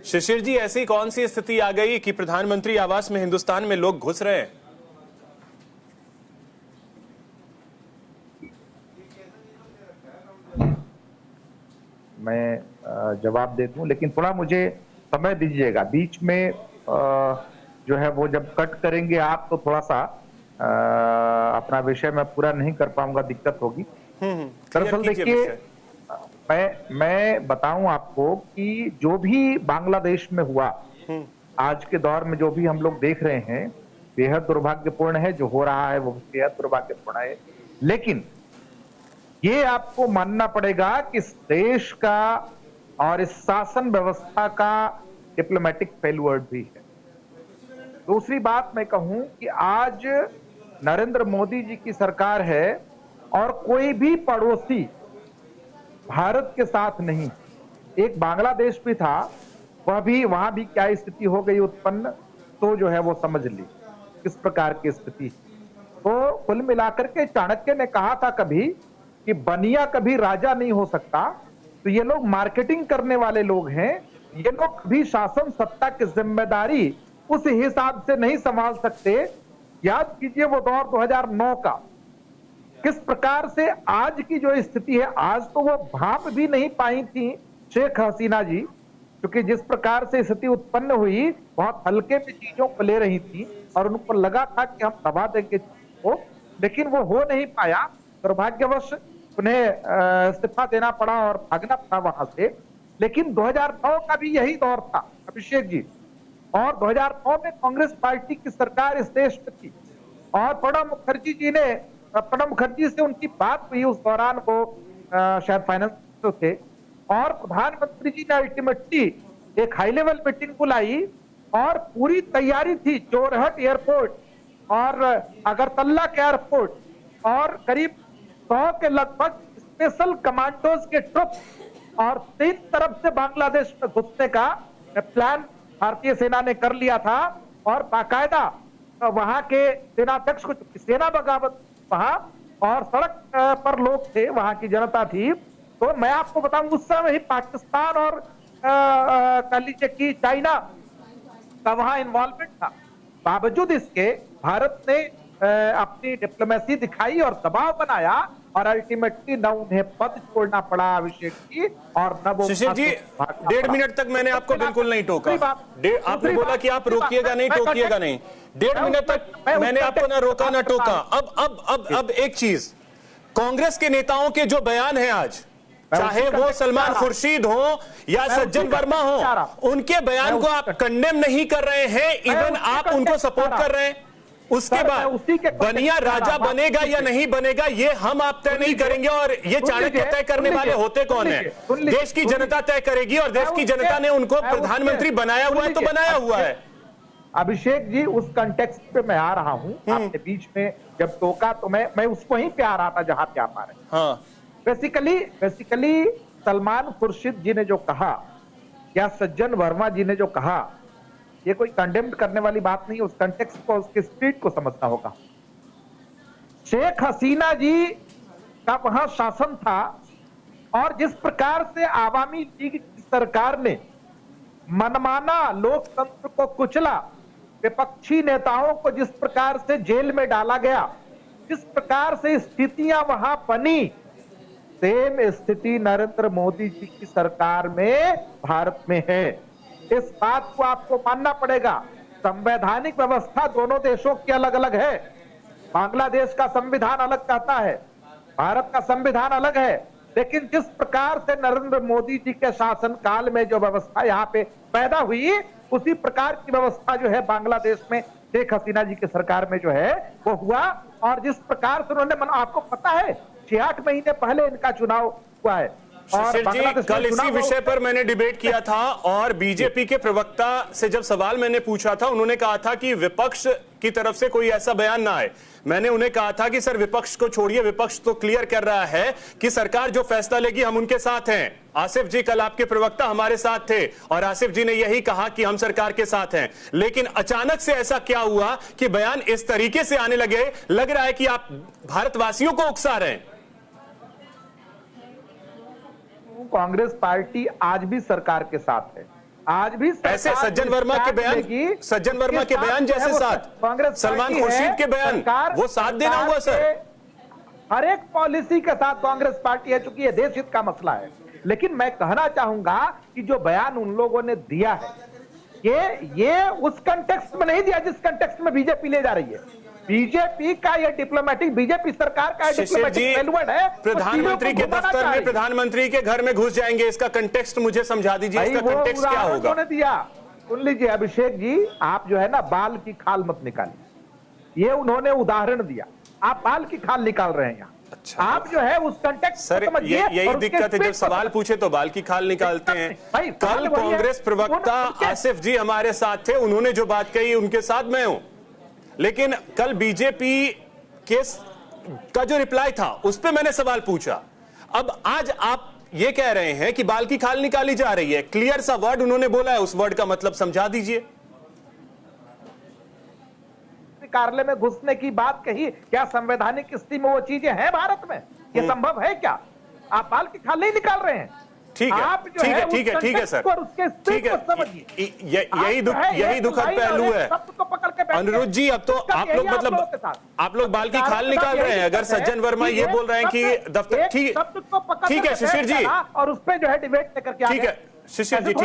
शिशिर जी, ऐसी कौन सी स्थिति आ गई कि प्रधानमंत्री आवास में हिंदुस्तान में लोग घुस रहे हैं? मैं जवाब दे दूं, लेकिन थोड़ा मुझे समय दीजिएगा। बीच में जो है वो जब कट करेंगे आप तो थोड़ा सा अपना विषय मैं पूरा नहीं कर पाऊंगा, दिक्कत होगी। दरअसल देखिए, मैं बताऊं आपको कि जो भी बांग्लादेश में हुआ, आज के दौर में जो भी हम लोग देख रहे हैं, बेहद दुर्भाग्यपूर्ण है। जो हो रहा है वो बेहद दुर्भाग्यपूर्ण है। लेकिन ये आपको मानना पड़ेगा कि इस देश का और इस शासन व्यवस्था का डिप्लोमेटिक फेल्यूर भी है। दूसरी बात मैं कहूं कि आज नरेंद्र मोदी जी की सरकार है और कोई भी पड़ोसी भारत के साथ नहीं। एक बांग्लादेश भी था, वह भी, वहां भी क्या स्थिति हो गई उत्पन्न, तो जो है वो समझ ली किस प्रकार की स्थिति। तो कुल मिलाकर के चाणक्य ने कहा था कभी कि बनिया कभी राजा नहीं हो सकता। तो ये लोग मार्केटिंग करने वाले लोग हैं। ये लोग कभी शासन सत्ता की जिम्मेदारी उस हिसाब से नहीं संभाल सकते। याद कीजिए वो दौर 2009 का, किस प्रकार से आज की जो स्थिति है। आज तो वो भाप भी नहीं पाई थी शेख हसीना जी, क्योंकि जिस प्रकार से स्थिति उत्पन्न हुई, बहुत हल्के में चीजों को ले रही थी और उनको लगा था कि हम दबा देंगे को, लेकिन वो हो नहीं पाया। दुर्भाग्यवश उन्हें इस्तीफा देना पड़ा और भागना पड़ा वहां से। लेकिन 2009 का भी यही दौर था अभिषेक जी, और 2009 में कांग्रेस पार्टी की सरकार इस देश में थी और प्रणब मुखर्जी से उनकी बात हुई उस दौरान, वो शायद फाइनेंस थे, और प्रधानमंत्री जी ने अल्टीमेटली एक हाई लेवल मीटिंग बुलाई और पूरी तैयारी थी। जोरहट एयरपोर्ट और अगरतला के एयरपोर्ट और करीब 100 के लगभग स्पेशल कमांडोज के ट्रुप्स और 3 तरफ से बांग्लादेश में घुसने का प्लान भारतीय सेना ने कर लिया था। और बाकायदा वहां के सेनाध्यक्ष को, सेना बगावत वहां, और सड़क पर लोग थे, वहां की जनता थी। तो मैं आपको बताऊं, उस समय ही पाकिस्तान और कह लीजिए कि चाइना का वहां इन्वॉल्वमेंट था। बावजूद इसके भारत ने अपनी डिप्लोमेसी दिखाई और दबाव बनाया और अल्टीमेटली न उन्हें पद छोड़ना पड़ा अभिषेक जी, और न वो। शिशिर जी, 1.5 मिनट तक मैंने आपको बिल्कुल नहीं टोका। आपने बोला कि आप रोकिएगा नहीं, टोकिएगा नहीं। 1.5 मिनट तक मैंने आपको ना रोका ना टोका। अब एक चीज, कांग्रेस के नेताओं के जो बयान है आज, चाहे वो सलमान खुर्शीद हो या सज्जन वर्मा हो, उनके बयान को आप कंडेम नहीं कर रहे हैं, इवन आप उनको सपोर्ट कर रहे हैं। उसके बाद बनिया राजा बनेगा या नहीं बनेगा, ये हम आप तय नहीं करेंगे, और ये चाणक्य तय करने वाले होते कौन है? देश की जनता तय करेगी, और देश की जनता ने उनको प्रधानमंत्री बनाया हुआ है तो बनाया हुआ है। अभिषेक जी, उस कंटेक्स्ट पे मैं आ रहा हूं। आपके बीच में जब टोका तो मैं उसको ही पे आ रहा था जहां पे आप आ रहे हैं। हाँ। बेसिकली सलमान खुर्शीद जी ने जो कहा या सज्जन वर्मा जी ने जो कहा, ये कोई कंडेम्ड करने वाली बात नहीं। उस कंटेक्स्ट को, उसके स्पिरिट को समझना होगा। शेख हसीना जी का वहां शासन था और जिस प्रकार से आवामी लीग की सरकार ने मनमाना लोकतंत्र को कुचला, विपक्षी नेताओं को जिस प्रकार से जेल में डाला गया, जिस प्रकार से स्थितियां वहां बनी, सेम स्थिति नरेंद्र मोदी जी की सरकार में भारत में है। इस बात को आपको मानना पड़ेगा। संवैधानिक व्यवस्था दोनों देशों की अलग अलग है। बांग्लादेश का संविधान अलग कहता है, भारत का संविधान अलग है। लेकिन जिस प्रकार से नरेंद्र मोदी जी के शासनकाल में जो व्यवस्था यहाँ पे पैदा हुई, उसी प्रकार की व्यवस्था जो है बांग्लादेश में शेख हसीना जी की सरकार में जो है वो हुआ। और जिस प्रकार से उन्होंने, आपको पता है 6-8 महीने पहले इनका चुनाव हुआ है। शिशिर जी, कल इसी विषय पर मैंने डिबेट किया था, और बीजेपी के प्रवक्ता से जब सवाल मैंने पूछा था, उन्होंने कहा था कि विपक्ष की तरफ से कोई ऐसा बयान ना आए। मैंने उन्हें कहा था कि सर, विपक्ष को छोड़िए, विपक्ष तो क्लियर कर रहा है कि सरकार जो फैसला लेगी हम उनके साथ हैं। आसिफ जी, कल आपके प्रवक्ता हमारे साथ थे और आसिफ जी ने यही कहा कि हम सरकार के साथ हैं। लेकिन अचानक से ऐसा क्या हुआ कि बयान इस तरीके से आने लगे? लग रहा है कि आप भारतवासियों को उकसा रहे हैं। कांग्रेस पार्टी आज भी सरकार के साथ है आज भी ऐसे सज्जन वर्मा के बयान जैसे साथ सलमान खुर्शीद के बयान वो साथ देना हुआ सर। हर एक पॉलिसी के साथ कांग्रेस पार्टी है, चूंकि ये देश हित का मसला है। लेकिन मैं कहना चाहूंगा कि जो बयान उन लोगों ने दिया है ये उस कंटेक्स्ट में नहीं दिया जिस कंटेक्स्ट में बीजेपी ले जा रही है। बीजेपी का ये डिप्लोमेटिक, बीजेपी सरकार का डिप्लोमेटिक फेलवर्ड है। प्रधानमंत्री के दफ्तर में प्रधानमंत्री के घर में घुस जाएंगे, इसका कंटेक्स्ट मुझे समझा दीजिए, इसका कंटेक्स्ट क्या होगा? दिया सुन लीजिए अभिषेक जी, आप जो है ना बाल की खाल मत निकालिए, ये उन्होंने उदाहरण दिया, आप बाल की खाल निकाल रहे हैं यहाँ। अच्छा, आप जो है उस कंटेक्स्ट सर यही दिक्कत है, जब सवाल पूछे तो बाल की खाल निकालते हैं। कल कांग्रेस प्रवक्ता आसिफ जी हमारे साथ थे, उन्होंने जो बात कही उनके साथ मैं हूं, लेकिन कल बीजेपी के का जो रिप्लाई था उस पे मैंने सवाल पूछा। अब आज आप ये कह रहे हैं कि बाल की खाल निकाली जा रही है, क्लियर सा वर्ड उन्होंने बोला है, उस वर्ड का मतलब समझा दीजिए। कार्यालय में घुसने की बात कही, क्या संवैधानिक स्थिति में वो चीजें हैं भारत में? ये संभव है क्या? आप बाल की खाल नहीं निकाल रहे हैं। ठीक है, ठीक है, ठीक है, ठीक है सर, ठीक है, यही दुखद पहलू है अनिरुद्ध जी। अब तो आप लोग मतलब आप लोग बाल की खाल निकाल रहे हैं। अगर सज्जन वर्मा ये बोल रहे हैं कि दफ्तर, ठीक है शिशिर जी, और उस पर जो है डिबेट लेकर के, ठीक है शिशिर जी, ठीक